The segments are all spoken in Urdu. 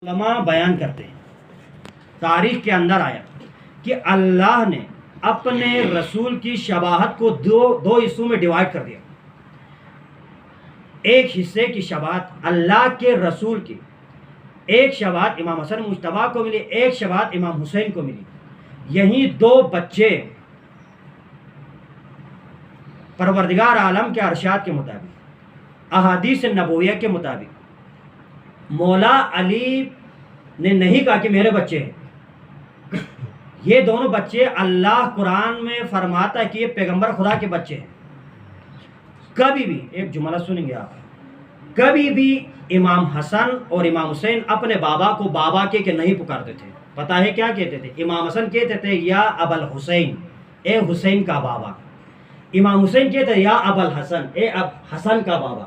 علماء بیان کرتے ہیں، تاریخ کے اندر آیا کہ اللہ نے اپنے رسول کی شباہت کو دو حصوں میں ڈیوائڈ کر دیا. ایک حصے کی شباہت اللہ کے رسول کی، ایک شباہت امام حسن مجتبیٰ کو ملی، ایک شباہت امام حسین کو ملی. یہی دو بچے پروردگار عالم کے ارشاد کے مطابق، احادیث نبویہ کے مطابق، مولا علی نے نہیں کہا کہ میرے بچے ہیں. یہ دونوں بچے اللہ قرآن میں فرماتا ہے کہ یہ پیغمبر خدا کے بچے ہیں. کبھی بھی، ایک جملہ سنیں گے آپ، کبھی بھی امام حسن اور امام حسین اپنے بابا کو بابا کے نہیں پکارتے تھے. پتہ ہے کیا کہتے تھے؟ امام حسن کہتے تھے یا ابا الحسین، اے حسین کا بابا. امام حسین کہتے تھے یا ابا الحسن، اے اب حسن کا بابا.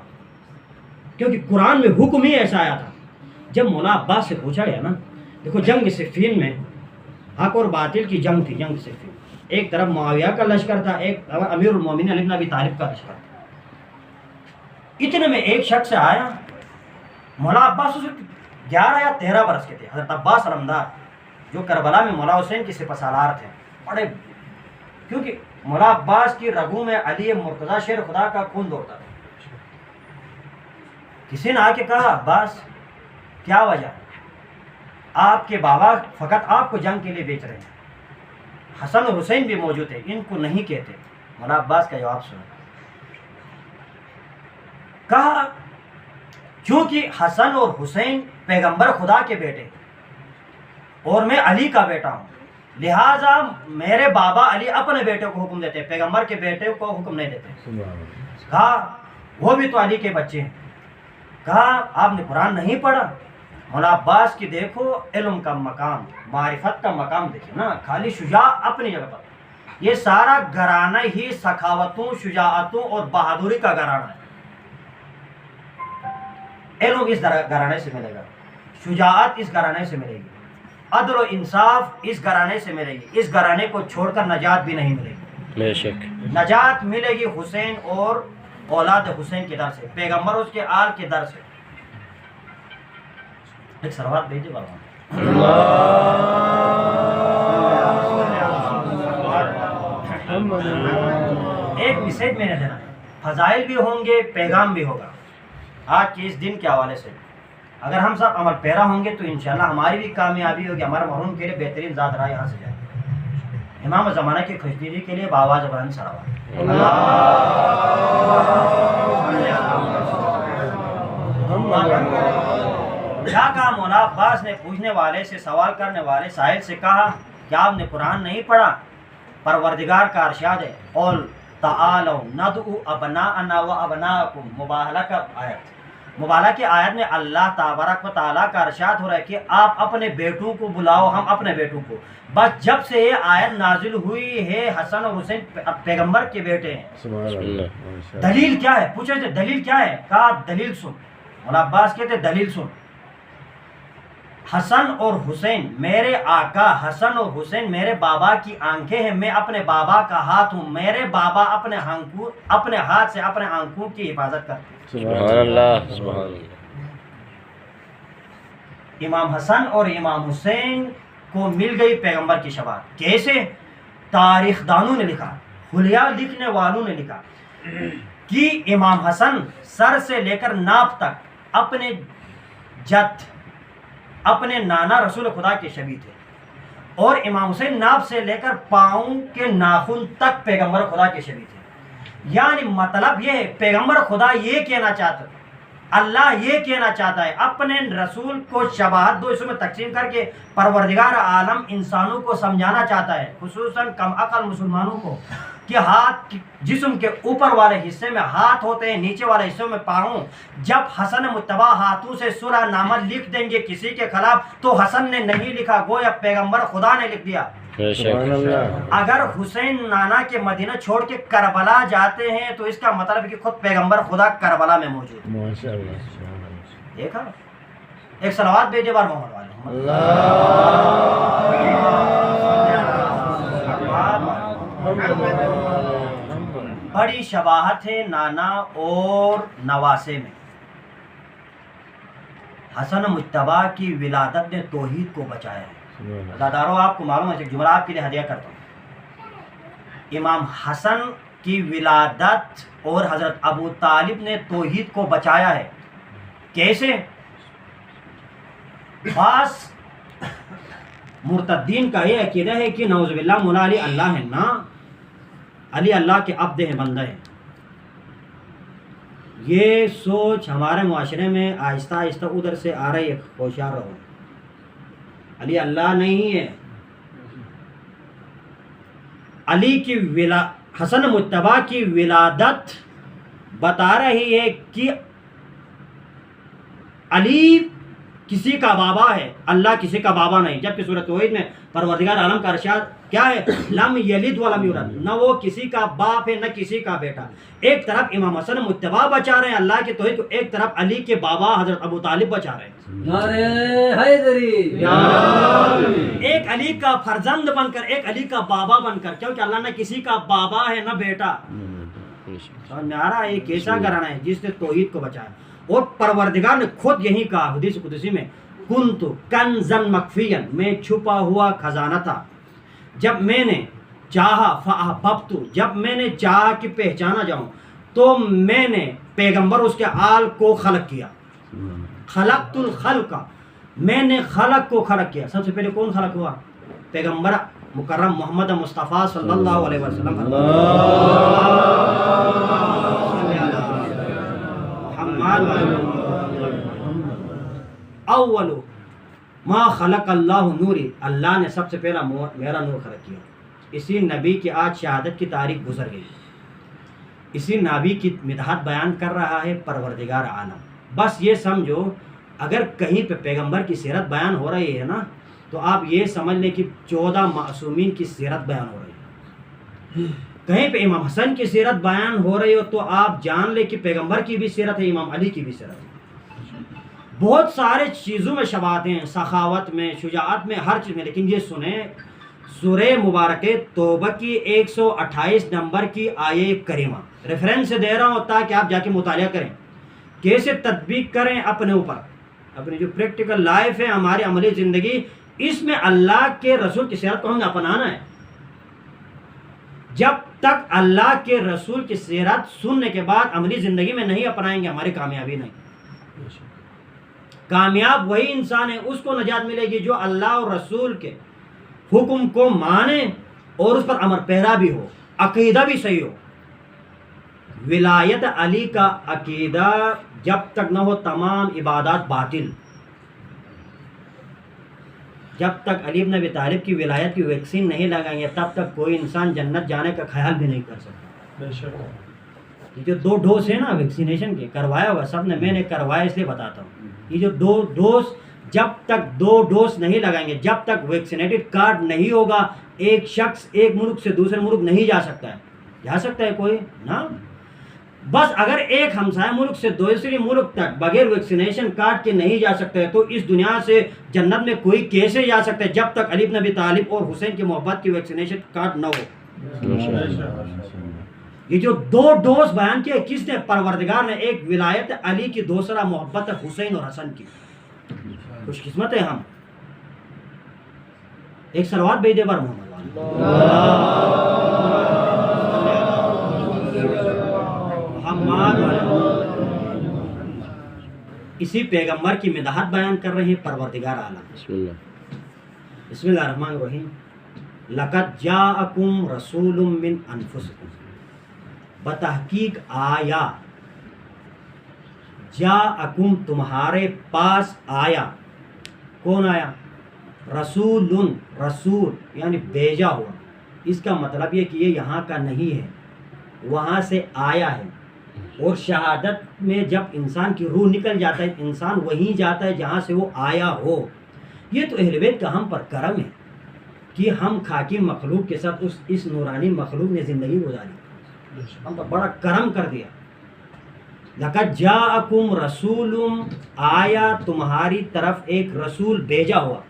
کیونکہ قرآن میں حکم ہی ایسا آیا تھا. جب مولا عباس سے پوچھا گیا نا، دیکھو جنگ صفین میں حق اور باطل کی جنگ تھی. جنگ صفین، ایک طرف معاویہ کا لشکر تھا، ایک امیر المومنین علی بن ابی طالب کا لشکر تھا. اتنے میں ایک شخص آیا، مولا عباس اسے 11 یا 13 برس کے تھے. حضرت عباس علمدار جو کربلا میں مولا حسین کی سپہ سالار تھے، بڑے، کیونکہ مولا عباس کی رگوں میں علی مرتضیٰ شیر خدا کا خون دوڑتا تھا. کسی نے آ کے کہا عباس کیا وجہ، آپ کے بابا فقط آپ کو جنگ کے لیے بیچ رہے ہیں، حسن اور حسین بھی موجود ہیں، ان کو نہیں کہتے. مولا عباس کا جواب سنا. کہا چونکہ حسن اور حسین پیغمبر خدا کے بیٹے اور میں علی کا بیٹا ہوں، لہٰذا میرے بابا علی اپنے بیٹے کو حکم دیتے، پیغمبر کے بیٹے کو حکم نہیں دیتے. کہا وہ بھی تو علی کے بچے ہیں. کہا آپ نے قرآن نہیں پڑھا؟ مولا عباس کی دیکھو علم کا مقام، معرفت کا مقام دیکھیں نا. خالی شجاع اپنی جگہ پر، یہ سارا گھرانہ ہی سخاوتوں، شجاعتوں اور بہادری کا گھرانہ ہے. علم اس گھرانے سے ملے گا، شجاعت اس گھرانے سے ملے گی، عدل و انصاف اس گھرانے سے ملے گی. اس گھرانے کو چھوڑ کر نجات بھی نہیں ملے گی. بے شک نجات ملے گی حسین اور اولاد حسین کے در سے، پیغمبر اس کے آل کے در سے. ایک سروات بھیجے بابا. ایک میسیج میں نے دینا ہے، فضائل بھی ہوں گے، پیغام بھی ہوگا. آج کے اس دن کے حوالے سے اگر ہم سب عمل پیرا ہوں گے تو انشاءاللہ ہماری بھی کامیابی ہوگی، ہمارے محروم کے لیے بہترین ذات راہ یہاں سے جائے. امام زمانہ کی خوشدیدی کے لیے بآواز بلند سلوات. کیا کہا مولا عباس نے پوچھنے والے سے، سوال کرنے والے سائل سے کہا کہ آپ نے قرآن نہیں پڑھا؟ پروردگار کا ارشاد ہے قل تعالوا ندعو ابناءنا وابناءکم. مباہلہ کا آیت، مباہلہ کی آیت میں اللہ تبارک و تعالیٰ کا ارشاد ہو رہا ہے کہ آپ اپنے بیٹوں کو بلاؤ، ہم اپنے بیٹوں کو. بس جب سے یہ آیت نازل ہوئی ہے حسن اور حسین پیغمبر کے بیٹے ہیں. دلیل کیا ہے؟ پوچھے تھے دلیل کیا ہے؟ کہا دلیل سن. مولا عباس کہتے دلیل سن. حسن اور حسین میرے آقا، حسن اور حسین میرے بابا کی آنکھیں ہیں، میں اپنے بابا کا ہاتھ ہوں. میرے بابا اپنے ہاتھ سے اپنے آنکھوں کی حفاظت کرتے ہیں. سبحان اللہ، سبحان اللہ. امام حسن اور امام حسین کو مل گئی پیغمبر کی شباہت. کیسے؟ تاریخ دانوں نے لکھا، حلیہ لکھنے والوں نے لکھا کہ امام حسن سر سے لے کر ناپ تک اپنے جد، اپنے نانا رسول خدا کے شبیہ تھے، اور امام حسین ناپ سے لے کر پاؤں کے ناخن تک پیغمبر خدا کے شبیہ تھے. یعنی مطلب یہ ہے پیغمبر خدا یہ کہنا چاہتا ہے، اللہ یہ کہنا چاہتا ہے، اپنے رسول کو شباہت دو حصوں میں تقسیم کر کے پروردگار عالم انسانوں کو سمجھانا چاہتا ہے، خصوصاً کم عقل مسلمانوں کو، کہ ہاتھ جسم کے اوپر والے حصے میں ہاتھ ہوتے ہیں، نیچے والے حصے میں پاؤں. جب حسن مجتبیٰ ہاتھوں سے سورہ نامہ لکھ دیں گے کسی کے خلاف تو حسن نے نہیں لکھا، گویا پیغمبر خدا نے لکھ دیا. اگر حسین نانا کے مدینہ چھوڑ کے کربلا جاتے ہیں تو اس کا مطلب کہ خود پیغمبر خدا کربلا میں موجود ہے. دیکھا؟ ایک صلوات بھیجے بار محمد والے. بڑی شباہت ہے نانا اور نواسے میں. حسن مجتبی کی ولادت نے توحید کو بچایا ہے۔ داداروں آپ کو معلوم ہے، ایک جملہ آپ کے لیے ہدیہ کرتا ہوں، امام حسن کی ولادت اور حضرت ابو طالب نے توحید کو بچایا ہے۔ کیسے؟ بعض مرتدین کا یہ عقیدہ ہے کہ نعوذ باللہ مولا علی اللہ ہے، نا علی اللہ کے عبد ہیں، بندہ ہیں۔ یہ سوچ ہمارے معاشرے میں آہستہ آہستہ ادھر سے آ رہی ہے، ہوشیار رہو، علی اللہ نہیں ہے۔ علی کی حسن مجتبی کی ولادت بتا رہی ہے کہ علی کسی کا بابا ہے، اللہ کسی کا بابا نہیں، جبکہ سورۃ توحید میں پروردگار عالم کا ارشاد کیا ہے؟ لم یلد ولم یولد، نہ وہ کسی کا باپ ہے نہ کسی کا بیٹا۔ ایک طرف امام حسن مجتبی بچا رہے ہیں اللہ کی توحید کو، ایک طرف علی کے بابا حضرت ابو طالب بچا رہے ہیں۔ نعرہ حیدری، ایک علی کا فرزند بن کر، ایک علی کا بابا بن کر، کیونکہ اللہ نہ کسی کا بابا ہے نہ بیٹا۔ نعرہ ایک ایسا گھرانا ہے جس نے توحید کو بچایا، اور پروردگار نے خود یہی کہا حدیث قدسی میں، کنت کنزا مخفیا، میں چھپا ہوا خزانہ تھا، جب میں نے چاہا فاحببت، جب میں نے چاہا کہ پہچانا جاؤں تو میں نے پیغمبر اس کے آل کو خلق کیا، خلقت الخلق، میں نے خلق کو خلق کیا۔ سب سے پہلے کون خلق ہوا؟ پیغمبر مکرم محمد مصطفیٰ صلی اللہ علیہ وسلم۔ اول ما خلق اللہ نوری، اللہ نے سب سے پہلا میرا نور خلق کیا۔ اسی نبی کی آج شہادت کی تاریخ گزر گئی، اسی نبی کی مدحت بیان کر رہا ہے پروردگار عالم۔ بس یہ سمجھو اگر کہیں پہ پیغمبر کی سیرت بیان ہو رہی ہے نا، تو آپ یہ سمجھ لیں کہ 14 معصومین کی سیرت بیان ہو رہی ہے۔ کہیں پہ امام حسن کی سیرت بیان ہو رہی ہو تو آپ جان لیں کہ پیغمبر کی بھی سیرت ہے، امام علی کی بھی سیرت ہے۔ بہت سارے چیزوں میں شباہتیں ہیں، سخاوت میں، شجاعت میں، ہر چیز میں، لیکن یہ سنیں سورہ مبارک توبہ کی 128 نمبر کی آیہ کریمہ، ریفرنس سے دے رہا ہوں تاکہ آپ جا کے مطالعہ کریں، کیسے تطبیق کریں اپنے اوپر، اپنی جو پریکٹیکل لائف ہے، ہماری عملی زندگی، اس میں اللہ کے رسول کی سیرت کو ہم نے اپنانا ہے۔ جب تک اللہ کے رسول کی سیرت سننے کے بعد عملی زندگی میں نہیں اپنائیں گے، ہماری کامیابی نہیں۔ کامیاب وہی انسان ہے، اس کو نجات ملے گی جو اللہ اور رسول کے حکم کو مانے اور اس پر عمل پیرا بھی ہو، عقیدہ بھی صحیح ہو۔ ولایت علی کا عقیدہ جب تک نہ ہو تمام عبادات باطل۔ جب تک علی بن ابی طالب کی ولایت کی ویکسین نہیں لگائیں گے تب تک کوئی انسان جنت جانے کا خیال بھی نہیں کر سکتا۔ یہ جو 2 ڈوز ہیں نا ویکسینیشن کے، کروایا ہوگا سب نے، میں نے کروایا اس لیے بتاتا ہوں۔ یہ جو 2 ڈوز، جب تک 2 ڈوز نہیں لگائیں گے، جب تک ویکسینیٹڈ کارڈ نہیں ہوگا، ایک شخص ایک ملک سے دوسرے ملک نہیں جا سکتا ہے۔ جا سکتا ہے کوئی نا؟ بس اگر ایک ہمسائے ملک سے دوسری ملک تک بغیر ویکسینیشن کارڈ کے نہیں جا سکتے تو اس دنیا سے جنت میں کوئی کیسے جا سکتا ہے جب تک علی بن ابی طالب اور حسین کی محبت کی ویکسینیشن کارڈ نہ ہو۔ یہ جو 2 ڈوز بیان کیا کس نے؟ پروردگار نے۔ ایک ولایت علی کی، دوسرا محبت حسین اور حسن کی۔ خوش قسمت ہے ہم۔ ایک صلوات بھیج دے بار محمد۔ اسی پیغمبر کی مدحت بیان کر رہے ہیں پروردگار عالم۔ بسم اللہ الرحمن الرحیم۔ لقد جاءکم رسول من انفسکم، بتحقیق آیا، جاءکم تمہارے پاس آیا، کون آیا؟ رسول، رسول یعنی بھیجا ہوا۔ اس کا مطلب یہ کہ یہ یہاں کا نہیں ہے، وہاں سے آیا ہے۔ اور شہادت میں جب انسان کی روح نکل جاتا ہے، انسان وہیں جاتا ہے جہاں سے وہ آیا ہو۔ یہ تو اہل بیت کا ہم پر کرم ہے کہ ہم خاکی مخلوق کے ساتھ اس نورانی مخلوق نے زندگی گزاری، ہم پر بڑا کرم کر دیا۔ لقد جاءکم رسول، آیا تمہاری طرف ایک رسول بھیجا ہوا۔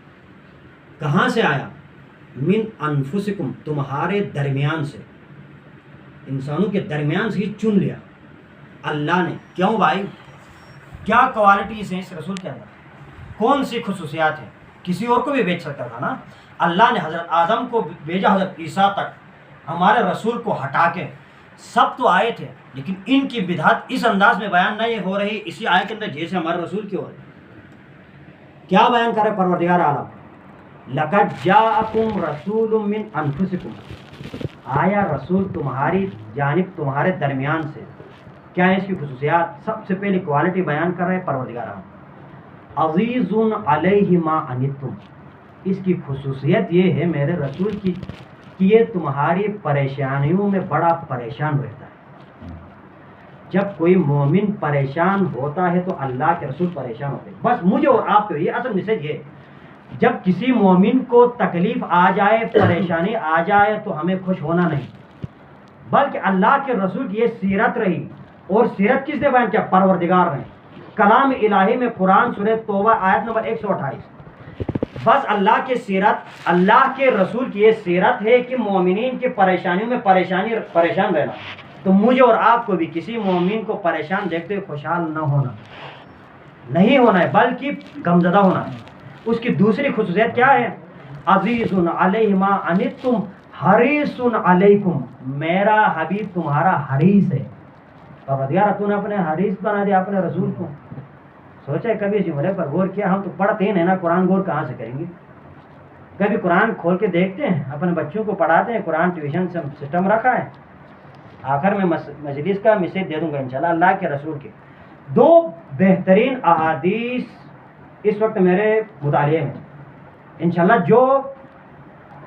کہاں سے آیا؟ من انفسکم، تمہارے درمیان سے، انسانوں کے درمیان سے ہی چن لیا اللہ نے۔ کیوں بھائی؟ کیا کوالٹیز ہیں اس رسول کے اندر؟ کون سی خصوصیات ہیں؟ کسی اور کو بھی بھیج سکتا تھا نا. اللہ نے حضرت آدم کو بھیجا حضرت عیسیٰ تک، ہمارے رسول کو ہٹا کے. سب تو آئے تھے، لیکن ان کی بدعت اس انداز میں بیان نہیں ہو رہی اسی آیت کے اندر جیسے ہمارے رسول کی ہو رہی. کیا بیان کرے پروردگار عالم؟ لقد جاءکم رسول من انفسکم، آیا رسول تمہاری جانب تمہارے درمیان سے. کیا ہے اس کی خصوصیات؟ سب سے پہلی کوالٹی بیان کر رہے پروردگار عالم، عزیز علیہ ما عنتم. اس کی خصوصیت یہ ہے میرے رسول کی کہ یہ تمہاری پریشانیوں میں بڑا پریشان رہتا ہے. جب کوئی مومن پریشان ہوتا ہے تو اللہ کے رسول پریشان ہوتے ہیں. بس مجھے اور آپ کو یہ اصل میسج ہے، جب کسی مومن کو تکلیف آ جائے، پریشانی آ جائے تو ہمیں خوش ہونا نہیں، بلکہ اللہ کے رسول کی یہ سیرت رہی. اور سیرت کس نے بیان کیا؟ پروردگار نے. کلام الہی میں قرآن سورہ توبہ آیت نمبر 128. بس اللہ کی سیرت، اللہ کے رسول کی یہ سیرت ہے کہ مومنین کی پریشانیوں میں پریشان رہنا. تو مجھے اور آپ کو بھی کسی مومن کو پریشان دیکھتے ہوئے خوشحال نہ ہونا، نہیں ہونا ہے، بلکہ غمزدہ ہونا ہے. اس کی دوسری خصوصیت کیا ہے؟ عزیز علیہ ما عنتم حریص علیکم، میرا حبیب تمہارا حریص ہے. پروردگار تو نے اپنے حریص بنا دیا اپنے رسول کو. سوچا ہے کبھی اس جملے پر غور کیا؟ ہم تو پڑھتے ہیں نا قرآن، غور کہاں سے کریں گے؟ کبھی قرآن کھول کے دیکھتے ہیں؟ اپنے بچوں کو پڑھاتے ہیں، قرآن ٹیوشن سسٹم رکھا ہے. آخر میں مجلس کا میسج دے دوں گا انشاءاللہ. اللہ کے رسول کے 2 بہترین احادیث اس وقت میرے مطالعے میں، انشاءاللہ جو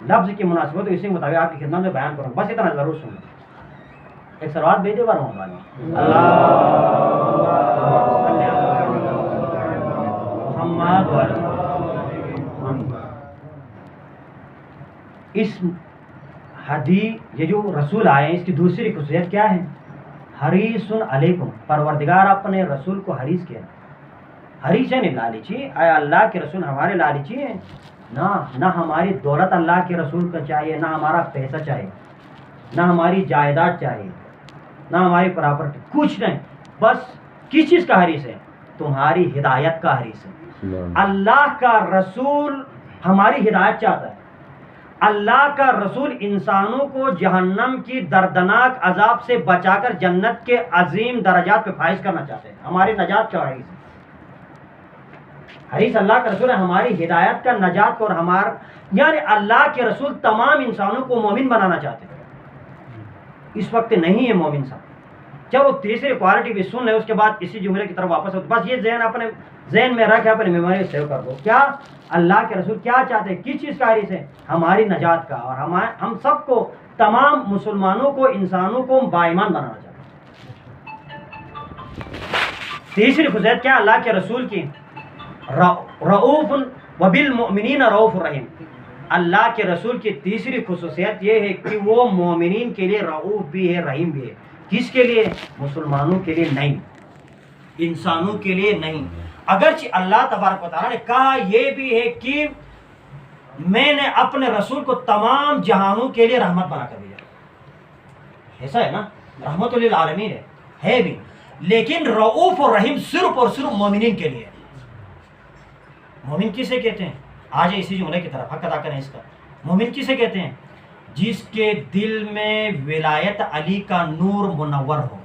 لفظ کی مناسبت ہو اسی مطابق آپ کی خدمت میں بیان کروں. بس اتنا ضرور سنیں. ایک سلوات بھیجے بار اس حدیث یہ جو رسول آئے اس کی دوسری خصوصیت کیا ہے؟ حریص علیکم، پروردگار اپنے رسول کو حریص کیا. حریص ہے نہیں لالچی. آیا اللہ کے رسول ہمارے لالچی ہیں؟ نہ ہماری دولت اللہ کے رسول کا چاہیے، نہ ہمارا پیسہ چاہیے، نہ ہماری جائیداد چاہیے، نہ ہماری پراپرٹی، کچھ نہیں. بس کس چیز کا حریص ہے؟ تمہاری ہدایت کا حریص ہے. اللہ کا رسول ہماری ہدایت چاہتا ہے. اللہ کا رسول انسانوں کو جہنم کی دردناک عذاب سے بچا کر جنت کے عظیم درجات پہ فائز کرنا چاہتے ہیں. ہماری نجات کا حریص ہے. حریص اللہ کا رسول ہے ہماری ہدایت کا، نجات کا. اور یعنی اللہ کے رسول تمام انسانوں کو مومن بنانا چاہتے ہیں. اس وقت نہیں ہے مومن صاحب. جب وہ تیسری کوالٹی بھی سن لے اس کے بعد اسی جملے کی طرف واپس ہو. بس یہ ذہن اپنے ذہن میں رکھ، اپنے میموری سیو کر دو. کیا اللہ کے رسول کیا چاہتے ہیں؟ کس چیز کا حریص ہے؟ ہماری نجات کا. اور ہم سب کو، تمام مسلمانوں کو، انسانوں کو باایمان بنانا چاہتے ہیں. تیسری خصوصیت کیا اللہ کے رسول کی؟ رؤوف وبالمؤمنین رؤوف الرحیم. اللہ کے رسول کی تیسری خصوصیت یہ ہے کہ وہ مومنین کے لیے رؤوف بھی ہے، رحیم بھی ہے. کس کے لیے؟ مسلمانوں کے لیے نہیں، انسانوں کے لیے نہیں. اگرچہ اللہ تبارک و تعالیٰ نے کہا یہ بھی ہے کہ میں نے اپنے رسول کو تمام جہانوں کے لیے رحمت بنا کر دیا. ایسا ہے نا، رحمت للعالمین ہے بھی، لیکن رؤوف اور رحیم صرف اور صرف مومنین کے لیے. مومن کسے کہتے ہیں؟ آج اسی جملے کی طرف حق ادا کریں اس کا. مومن کسے کہتے ہیں؟ جس کے دل میں ولایت علی کا نور منور ہو،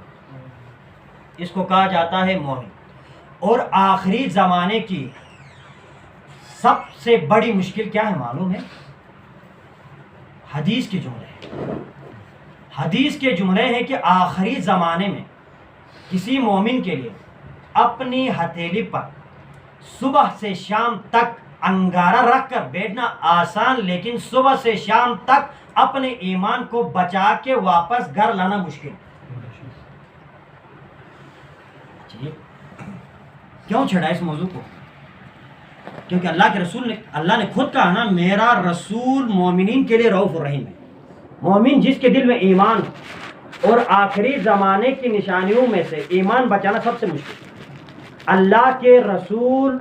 اس کو کہا جاتا ہے مومن. اور آخری زمانے کی سب سے بڑی مشکل کیا ہے معلوم ہے؟ حدیث کے جملے. حدیث کے جملے ہیں کہ آخری زمانے میں کسی مومن کے لیے اپنی ہتھیلی پر صبح سے شام تک انگارہ رکھ کر بیٹھنا آسان، لیکن صبح سے شام تک اپنے ایمان کو بچا کے واپس گھر لانا مشکل. کیوں چھڑا اس موضوع کو؟ کیونکہ اللہ نے خود کہا نا میرا رسول مومنین کے لیے رؤوف الرحیم ہے. مومن جس کے دل میں ایمان، اور آخری زمانے کی نشانیوں میں سے ایمان بچانا سب سے مشکل. اللہ کے رسول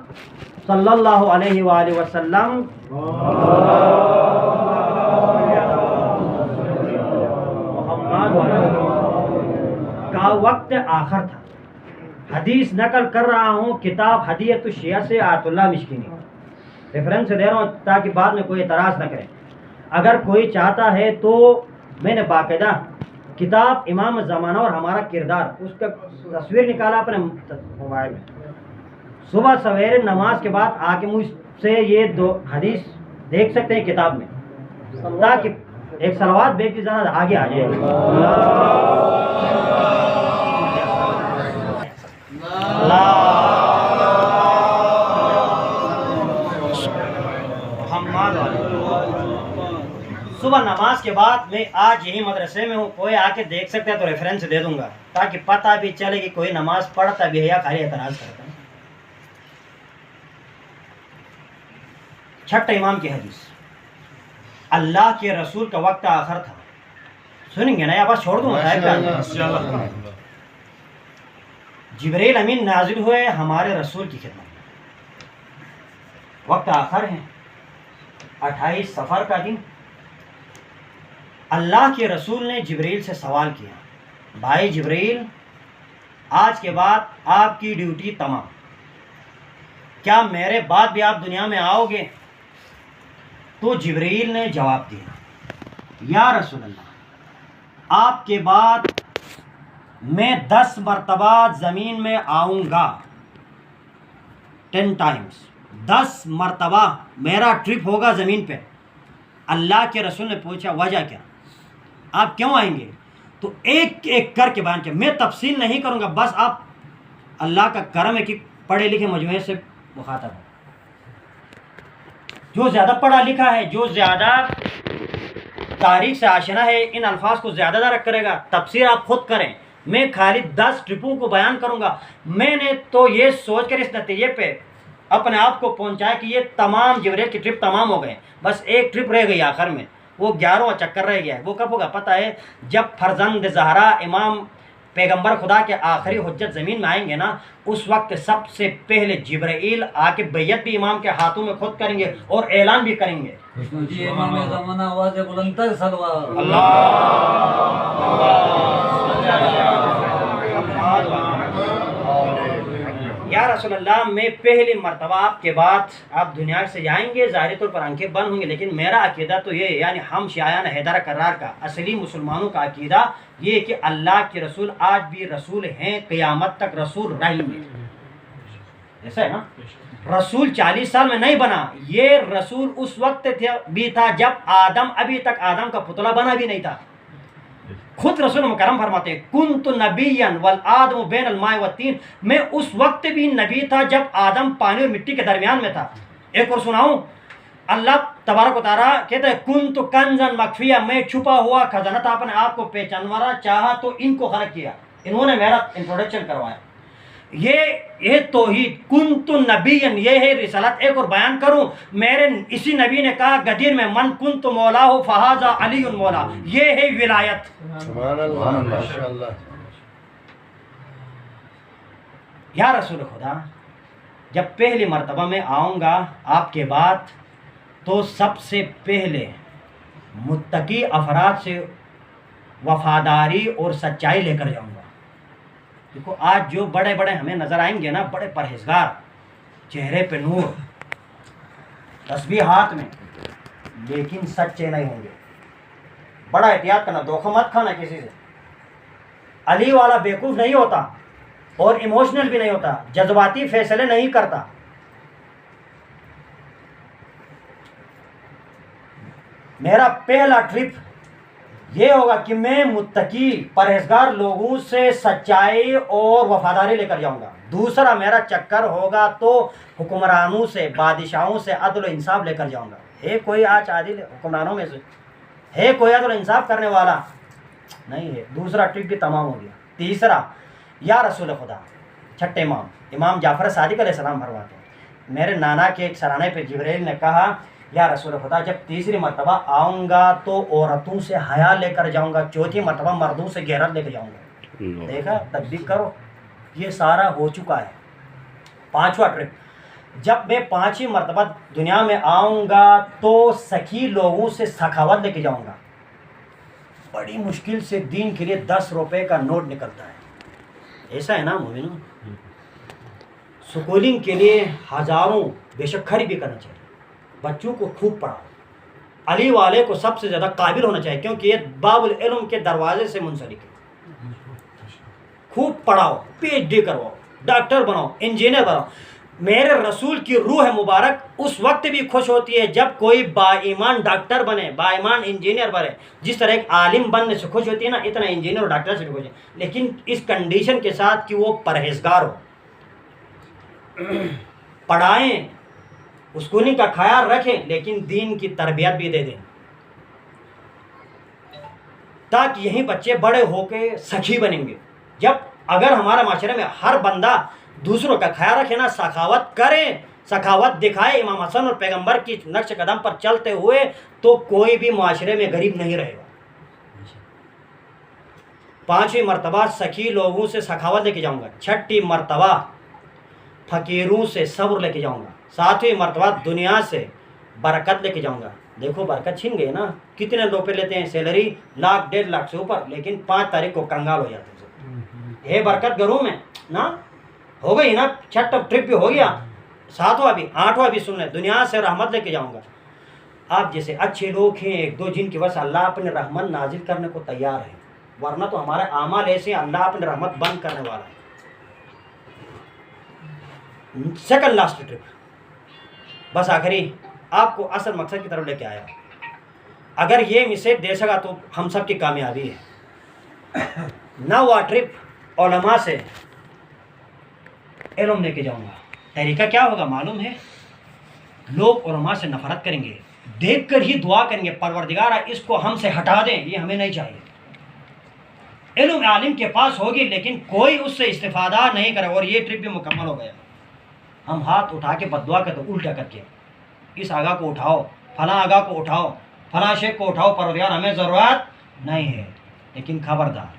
صلی اللہ علیہ وآلہ وسلم محمد کا وقت آخر تھا. حدیث نقل کر رہا ہوں کتاب ہدیۃ الشیعہ سے آیت اللہ مشکینی، ریفرنس دے رہا ہوں تاکہ بعد میں کوئی اعتراض نہ کرے۔ اگر کوئی چاہتا ہے تو میں نے باقاعدہ کتاب امام زمانہ اور ہمارا کردار اس کا تصویر نکالا اپنے موبائل میں، صبح سویرے نماز کے بعد آ کے مجھ سے یہ 2 حدیث دیکھ سکتے ہیں کتاب میں، تاکہ ایک صلوات بے کی ذرا آگے آ جائے۔ صبح نماز کے بعد میں آج یہی مدرسے میں ہوں، کوئی آ کے دیکھ سکتا ہے تو ریفرنس دے دوں گا تاکہ پتہ بھی چلے کہ کوئی نماز پڑھتا بھی ہے یا خالی اعتراض کرتا ہے۔ چھٹا امام کی حدیث، اللہ کے رسول کا وقت آخر تھا، سنیں گے نا یا بس چھوڑ دوں گا؟ جبریل امین نازل ہوئے ہمارے رسول کی خدمت میں، وقت آخر ہے، 28 صفر کا دن۔ اللہ کے رسول نے جبریل سے سوال کیا، بھائی جبریل آج کے بعد آپ کی ڈیوٹی تمام، کیا میرے بعد بھی آپ دنیا میں آؤ گے؟ تو جبریل نے جواب دیا، یا رسول اللہ آپ کے بعد میں 10 مرتبہ زمین میں آؤں گا، 10 ٹائمز، 10 مرتبہ میرا ٹرپ ہوگا زمین پہ۔ اللہ کے رسول نے پوچھا وجہ کیا، آپ کیوں آئیں گے؟ تو ایک ایک کر کے بیان کیا، میں تفصیل نہیں کروں گا، بس آپ اللہ کا کرم ہے کہ پڑھے لکھے مجموعے سے مخاطب ہیں، جو زیادہ پڑھا لکھا ہے، جو زیادہ تاریخ سے آشنا ہے، ان الفاظ کو زیادہ درک کرے گا، تفسیر آپ خود کریں، میں خالی 10 ٹرپوں کو بیان کروں گا۔ میں نے تو یہ سوچ کر اس نتیجے پہ اپنے آپ کو پہنچایا کہ یہ تمام جبریل کی ٹرپ تمام ہو گئے، بس ایک ٹرپ رہ گئی آخر میں، وہ 11واں چکر رہ گیا ہے۔ وہ کب ہوگا پتہ ہے؟ جب فرزند زہرا امام پیغمبر خدا کے آخری حجت زمین میں آئیں گے نا، اس وقت سب سے پہلے جبرائیل آ کے بیعت بھی امام کے ہاتھوں میں خود کریں گے اور اعلان بھی کریں گے، جی امام زمانہ آواز بلند تر صلوات یا رسول اللہ میں پہلی مرتبہ آپ کے بعد آپ دنیا سے جائیں گے، ظاہری طور پر آنکھیں بند ہوں گی، لیکن میرا عقیدہ تو یہ ہے، یعنی ہم شیعان حیدر کرار کا اصلی مسلمانوں کا عقیدہ یہ ہے کہ اللہ کے رسول آج بھی رسول ہیں، قیامت تک رسول رہیں گے۔ ایسا ہے نا، رسول 40 سال میں نہیں بنا، یہ رسول اس وقت بھی تھا جب آدم ابھی تک آدم کا پتلا بنا بھی نہیں تھا۔ خود رسول مکرم فرماتے ہیں کنت نبیا والآدم بین الماء والطین، میں اس وقت بھی نبی تھا جب آدم پانی اور مٹی کے درمیان میں تھا۔ ایک اور سناؤں، اللہ تبارک و تعالیٰ کہتا ہے کنت کنزا مخفیا، میں چھپا ہوا خزانہ تھا، اپنے آپ کو پہچانوانا چاہا تو ان کو خلق کیا، انہوں نے میرا انٹروڈکشن کروایا۔ یہ توحید کنت نبیا، یہ ہے رسالت۔ ایک اور بیان کروں، میرے اسی نبی نے کہا غدیر میں من کنت مولا ہو فہذا علی مولا، یہ ہے ولایت۔ سبحان اللہ، ماشاءاللہ۔ یا رسول خدا جب پہلی مرتبہ میں آؤں گا آپ کے بعد تو سب سے پہلے متقی افراد سے وفاداری اور سچائی لے کر جاؤں گا۔ دیکھو آج جو بڑے بڑے ہمیں نظر آئیں گے نا، بڑے پرہیزگار، چہرے پہ نور، تسبیح ہاتھ میں، لیکن سچے نہیں ہوں گے۔ بڑا احتیاط کرنا، دھوکہ مت کھانا کسی سے۔ علی والا بیوقوف نہیں ہوتا اور ایموشنل بھی نہیں ہوتا، جذباتی فیصلے نہیں کرتا۔ میرا پہلا ٹرپ یہ ہوگا کہ میں متقی پرہیزگار لوگوں سے سچائی اور وفاداری لے کر جاؤں گا۔ دوسرا میرا چکر ہوگا تو حکمرانوں سے، بادشاہوں سے عدل و انصاف لے کر جاؤں گا۔ ہے کوئی آج عادل حکمرانوں میں سے؟ ہے کوئی عدل و انصاف کرنے والا؟ نہیں ہے۔ دوسرا ٹرپ بھی تمام ہو گیا۔ تیسرا، یا رسول خدا، چھٹے امام جعفر صادق علیہ السلام فرماتے ہیں، میرے نانا کے ایک سرانے پہ جبریل نے کہا یا رسول خدا جب تیسری مرتبہ آؤں گا تو عورتوں سے حیا لے کر جاؤں گا، چوتھی مرتبہ مردوں سے غیرت لے کر جاؤں گا۔ دیکھا، تطبیق کرو، یہ سارا ہو چکا ہے۔ پانچواں ٹرپ، جب میں 5ویں مرتبہ دنیا میں آؤں گا تو سخی لوگوں سے سخاوت لے کے جاؤں گا۔ بڑی مشکل سے دین کے لیے 10 روپے کا نوٹ نکلتا ہے، ایسا ہے نا مومنوں، سکولنگ کے لیے ہزاروں بے شک خرید بھی کرنا چاہیے، بچوں کو خوب پڑھاؤ، علی والے کو سب سے زیادہ قابل ہونا چاہیے کیونکہ یہ باب العلم کے دروازے سے منسلک ہے۔ خوب پڑھاؤ، پی ایچ ڈی کرواؤ، ڈاکٹر بناؤ، انجینئر بناؤ۔ میرے رسول کی روح مبارک اس وقت بھی خوش ہوتی ہے جب کوئی با ایمان ڈاکٹر بنے، با ایمان انجینئر بنے۔ جس طرح ایک عالم بننے سے خوش ہوتی ہے نا، اتنا انجینئر اور ڈاکٹر سے بھی خوش ہے، لیکن اس کنڈیشن کے ساتھ کہ وہ پرہیزگار ہو، پڑھائیں، اسکولنگ کا خیال رکھیں، لیکن دین کی تربیت بھی دے دیں، تاکہ یہی بچے بڑے ہو کے سخی بنیں گے۔ جب اگر ہمارے معاشرے میں ہر بندہ دوسروں کا خیال رکھے نا، سخاوت کرے، سخاوت دکھائے امام حسن اور پیغمبر کی نقش قدم پر چلتے ہوئے، تو کوئی بھی معاشرے میں غریب نہیں رہے گا۔ 5ویں مرتبہ سخی لوگوں سے سخاوت لے کے جاؤں گا، 6ٹھی مرتبہ فقیروں سے صبر لے کے جاؤں گا، 7ویں مرتبہ دنیا سے برکت لے کے جاؤں گا۔ دیکھو برکت چھن گئی نا، کتنے روپے لیتے ہیں سیلری، 1,00,000 1,50,000 سے اوپر، لیکن 5 تاریخ کو کنگال ہو جاتے ہیں۔ ہے برکت گھروں میں نا، ہو گئی نا، 6ٹھا ٹرپ بھی ہو گیا، 7واں بھی 8واں بھی سن لیں، دنیا سے رحمت لے کے جاؤں گا۔ آپ جیسے اچھے لوگ ہیں، 1-2 جن کی وجہ سے اللہ اپنی رحمت نازل کرنے کو تیار ہے، ورنہ تو ہمارے اعمال ایسے ہیں اللہ اپنی رحمت بند کرنے والا ہے۔ سیکنڈ لاسٹ ٹرپ، بس آخری آپ کو اصل مقصد کی طرف لے کے آیا۔ اگر یہ میسیج دے سکا تو ہم سب کی کامیابی ہے۔ 9واں ٹرپ علماء سے علم لے کے جاؤں گا۔ طریقہ کیا ہوگا معلوم ہے؟ لوگ علماء سے نفرت کریں گے، دیکھ کر ہی دعا کریں گے، پروردگارا اس کو ہم سے ہٹا دیں، یہ ہمیں نہیں چاہیے۔ علم عالم کے پاس ہوگی لیکن کوئی اس سے استفادہ نہیں کرے، اور یہ ٹرپ بھی مکمل ہو گیا۔ ہم ہاتھ اٹھا کے بد دعا کرتے الٹا کر کے، اس آگا کو اٹھاؤ، فلاں آگا کو اٹھاؤ، فلاں شیخ کو اٹھاؤ، پروردگار ہمیں ضرورت نہیں ہے، لیکن خبردار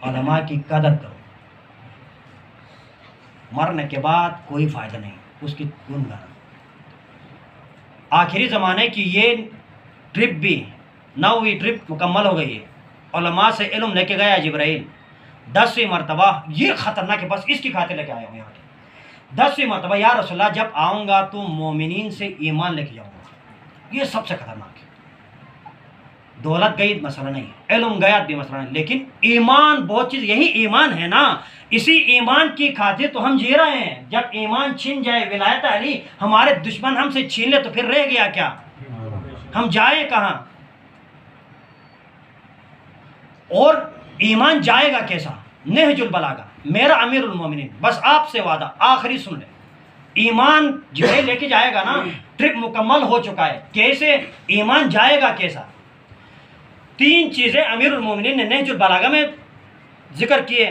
علماء کی قدر کرو، مرنے کے بعد کوئی فائدہ نہیں اس کی گن گانا۔ آخری زمانے کی یہ ٹرپ بھی 9ویں ٹرپ مکمل ہو گئی ہے۔ علماء سے علم لے کے گیا جبرائیل 10ویں مرتبہ، یہ خطرناک ہے، بس اس کی خاطر لے کے آیا ہوں یہاں کے 10ویں مرتبہ، یا رسول اللہ جب آؤں گا تو مومنین سے ایمان لے کے جاؤں گا۔ یہ سب سے خطرناک ہے۔ دولت گئی مسئلہ نہیں، علم گیا بھی مسئلہ نہیں، لیکن ایمان بہت چیز، یہی ایمان ہے نا، اسی ایمان کی خاطر تو ہم جی رہے ہیں۔ جب ایمان چھن جائے، ولایت علی ہمارے دشمن ہم سے چھین لے تو پھر رہ گیا کیا؟ ہم جائیں کہاں؟ اور ایمان جائے گا کیسا؟ نہج البلاغہ، میرا امیر المومنین، بس آپ سے وعدہ آخری سن لیں، ایمان جو لے کے جائے گا نا، ٹرپ مکمل ہو چکا ہے، کیسے ایمان جائے گا کیسا؟ 3 چیزیں امیر المومنین نے نہج البلاغہ میں ذکر کیے،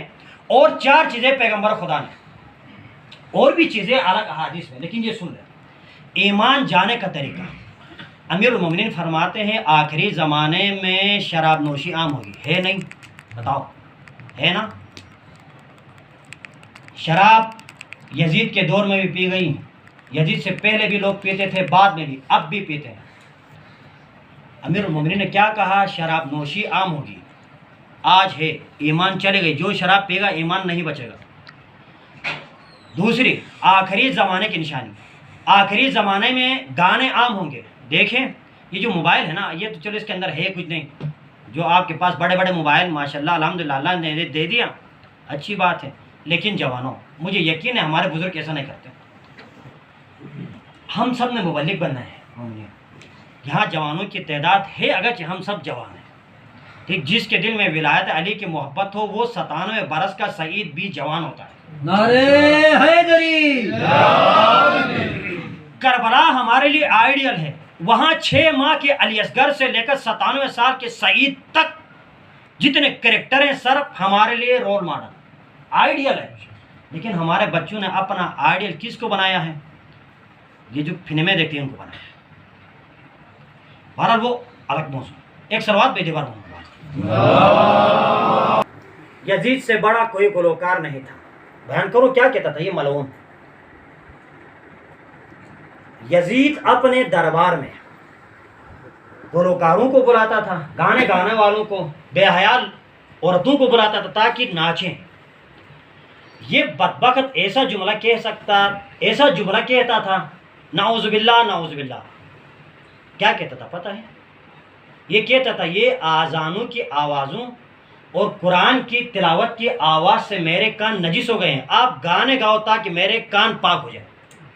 اور 4 چیزیں پیغمبر خدا نے، اور بھی چیزیں الگ احادیث میں، لیکن یہ سن لیں۔ ایمان جانے کا طریقہ، امیر المومنین فرماتے ہیں آخری زمانے میں شراب نوشی عام ہوگی، ہے نہیں؟ بتاؤ، ہے نا؟ شراب یزید کے دور میں بھی پی گئی، یزید سے پہلے بھی لوگ پیتے تھے، بعد میں بھی، اب بھی پیتے ہیں۔ امیر المومنین نے کیا کہا؟ شراب نوشی عام ہوگی، آج ہے، ایمان چلے گئی، جو شراب پی گا ایمان نہیں بچے گا۔ دوسری، آخری زمانے کی نشانی، آخری زمانے میں گانے عام ہوں گے۔ دیکھیں یہ جو موبائل ہے نا، یہ تو چلو اس کے اندر ہے کچھ نہیں، جو آپ کے پاس بڑے بڑے موبائل ماشاءاللہ الحمدللہ اللہ نے دے دیا، اچھی بات ہے، لیکن جوانوں مجھے یقین ہے ہمارے بزرگ ایسا نہیں کرتے۔ ہم سب نے مبلغ بننا ہے، یہاں جوانوں کی تعداد ہے اگرچہ ہم سب جوان ہیں، ٹھیک، جس کے دل میں ولایت علی کی محبت ہو وہ 97 برس کا سعید بھی جوان ہوتا ہے۔ نعرے حیدری! کربلا ہمارے لیے آئیڈیل ہے، وہاں 6 ماہ کے علی اصغر سے لے کر 97 سال کے سعید تک جتنے کریکٹر ہیں صرف ہمارے لیے رول ماڈل آئیڈیل ہے، لیکن ہمارے بچوں نے اپنا آئیڈیل کس کو بنایا ہے؟ یہ جو فلمیں دیکھتے ہیں ان کو بنایا ہے۔ بہرحال وہ الگ موضوع، ایک سلوات بے دیوار یزید سے بڑا کوئی گلوکار نہیں تھا۔ بیان کرو کیا کہتا تھا یہ ملعون؟ یزید اپنے دربار میں گلوکاروں کو بلاتا تھا، گانے گانے والوں کو، بے حیا عورتوں کو بلاتا تھا تاکہ ناچیں، یہ بدبخت ایسا جملہ کہتا تھا، نعوذ باللہ نعوذ باللہ. کیا کہتا تھا پتہ ہے؟ یہ کہتا تھا یہ آذانوں کی آوازوں اور قرآن کی تلاوت کی آواز سے میرے کان نجس ہو گئے ہیں، آپ گانے گاؤ تاکہ میرے کان پاک ہو جائے.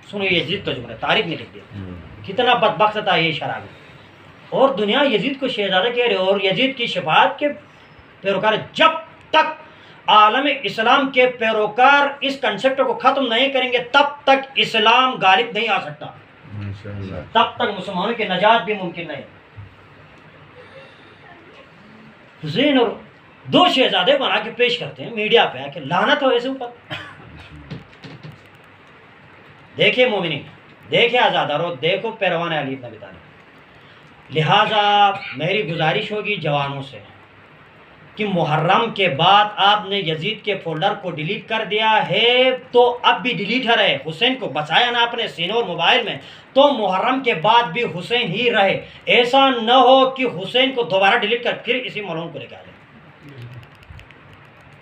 سنو یزید کا جملہ، تاریخ میں لکھ دیا. کتنا بدبخت تھا یہ شرابی. اور دنیا یزید کو شہزادہ کہہ رہے اور یزید کی شفاعت کے پیروکار. جب تک عالم اسلام کے پیروکار اس کنسیپٹ کو ختم نہیں کریں گے تب تک اسلام غالب نہیں آ سکتا، تب تک مسلمانوں کی نجات بھی ممکن نہیں. حسین اور دو شہزادے بنا کے پیش کرتے ہیں میڈیا پہ آ کے، لعنت ہو ایسے اوپر. دیکھیں مومنین، دیکھیں آزادارو، دیکھو پیروان علی بن ابی طالب. لہٰذا میری گزارش ہوگی جوانوں سے کہ محرم کے بعد آپ نے یزید کے فولڈر کو ڈیلیٹ کر دیا ہے تو اب بھی ڈیلیٹ رہے. حسین کو بچایا نا اپنے سینے اور موبائل میں تو محرم کے بعد بھی حسین ہی رہے. ایسا نہ ہو کہ حسین کو دوبارہ ڈیلیٹ کر پھر اسی مولون کو نکالے.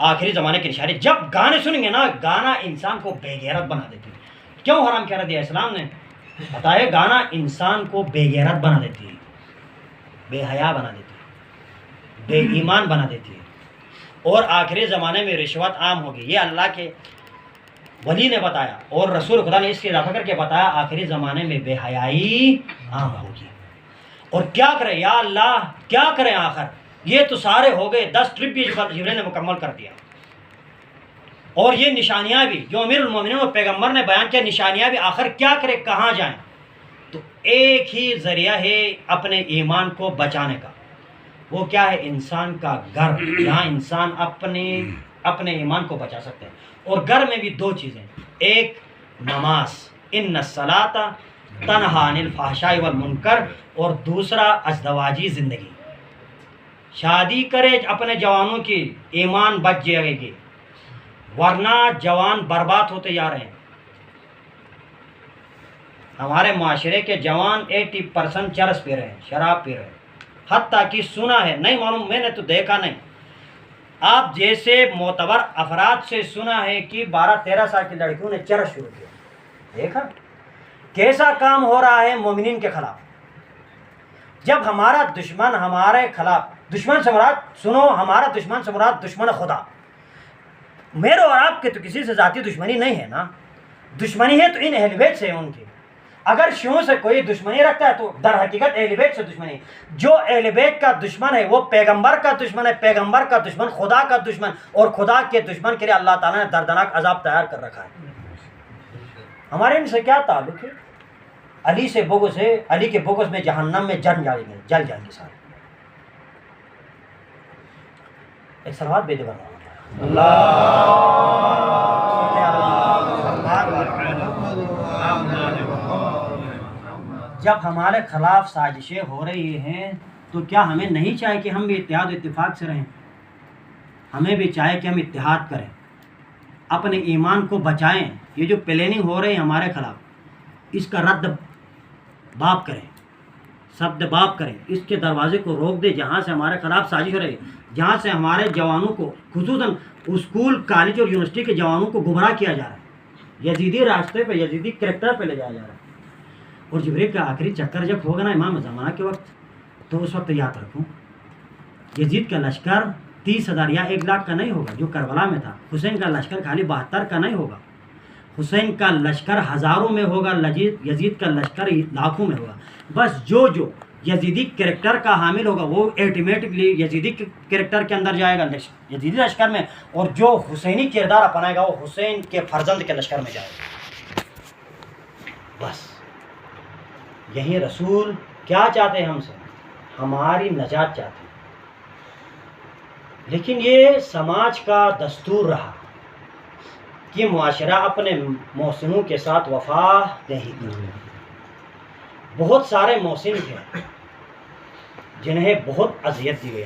آخری زمانے کی نشانی. جب گانے سنیں گے نا، گانا انسان کو بے غیرت بنا دیتی ہے. کیوں حرام کہہ دیا اسلام نے؟ بتائے گانا انسان کو بے غیرت بنا دیتی ہے، بے حیا بنا دیتی ہے، بے ایمان بنا دیتی ہے. اور آخری زمانے میں رشوت عام ہوگی. یہ اللہ کے ولی نے بتایا اور رسول خدا نے اس کی اضافہ کر کے بتایا آخری زمانے میں بے حیائی عام ہوگی. اور کیا کریں یا اللہ، کیا کریں؟ آخر یہ تو سارے ہو گئے، 10 ٹرپ بھی جبریل نے مکمل کر دیا. اور یہ نشانیاں بھی جو امیر المومنین اور پیغمبر نے بیان کیا، نشانیاں بھی آخر کیا کرے، کہاں جائیں؟ تو ایک ہی ذریعہ ہے اپنے ایمان کو بچانے کا. وہ کیا ہے؟ انسان کا گھر. یہاں انسان اپنے ایمان کو بچا سکتے ہیں. اور گھر میں بھی 2 چیزیں، ایک نماز، ان الصلاۃ تنہی عن الفحشاء والمنکر، اور دوسرا ازدواجی زندگی. شادی کرے اپنے جوانوں کی، ایمان بچ جائے گی، ورنہ جوان برباد ہوتے جا رہے ہیں. ہمارے معاشرے کے جوان 80% چرس پی رہے ہیں، شراب پی رہے ہیں. حتیٰ کہ سنا ہے، نہیں معلوم، میں نے تو دیکھا نہیں، آپ جیسے معتبر افراد سے سنا ہے کہ 12-13 سال کی لڑکیوں نے چرس شروع کیا. دیکھا کیسا کام ہو رہا ہے مومنین کے خلاف. جب ہمارا دشمن ہمارے خلاف، دشمن سے مراد سنو، ہمارا دشمن سے مراد دشمن خدا. میرے اور آپ کے تو کسی سے ذاتی دشمنی نہیں ہے نا، دشمنی ہے تو ان اہل بیت سے ہے ان کی. اگر شیعوں سے کوئی دشمنی رکھتا ہے تو در حقیقت اہل بیت سے دشمنی. جو اہل بیت کا دشمن ہے وہ پیغمبر کا دشمن ہے، پیغمبر کا دشمن خدا کا دشمن، اور خدا کے دشمن کے لیے اللہ تعالیٰ نے دردناک عذاب تیار کر رکھا ہے. ہمارے ان سے کیا تعلق ہے؟ علی سے بغض ہے، علی کے بغض میں جہنم میں جل جائیں گے سارے. ایک سلوات بے دیوار جب ہمارے خلاف سازشیں ہو رہی ہیں تو کیا ہمیں نہیں چاہیے کہ ہم بھی اتحاد و اتفاق سے رہیں؟ ہمیں بھی چاہیے کہ ہم اتحاد کریں، اپنے ایمان کو بچائیں. یہ جو پلاننگ ہو رہی ہے ہمارے خلاف، اس کا رد باب کریں، سد باب کریں، اس کے دروازے کو روک دیں. جہاں سے ہمارے خلاف سازش ہو رہی ہے، جہاں سے ہمارے جوانوں کو، خصوصاً اسکول کالج اور یونیورسٹی کے جوانوں کو گمراہ کیا جا رہا ہے، یزیدی راستے پہ، یزیدی کریکٹر پہ لے جایا جا رہا ہے. اور جبریل کا آخری چکر جب ہوگا نا امام زمانہ کے وقت، تو اس وقت یاد رکھوں یزید کا لشکر 30,000 یا 1,00,000 کا نہیں ہوگا جو کربلا میں تھا. حسین کا لشکر خالی 72 کا نہیں ہوگا، حسین کا لشکر ہزاروں میں ہوگا، یزید کا لشکر لاکھوں میں ہوگا. بس جو یزیدی کریکٹر کا حامل ہوگا وہ ایٹومیٹکلی یزیدی کریکٹر کے اندر جائے گا، یزیدی لشکر میں. اور جو حسینی کردار اپنائے گا وہ حسین کے فرزند کے لشکر میں جائے گا. بس یہی رسول کیا چاہتے ہیں ہم سے؟ ہماری نجات چاہتے ہیں. لیکن یہ سماج کا دستور رہا کہ معاشرہ اپنے محسنوں کے ساتھ وفا نہیں کرتا. بہت سارے محسن تھے جنہیں بہت اذیت دی گئی.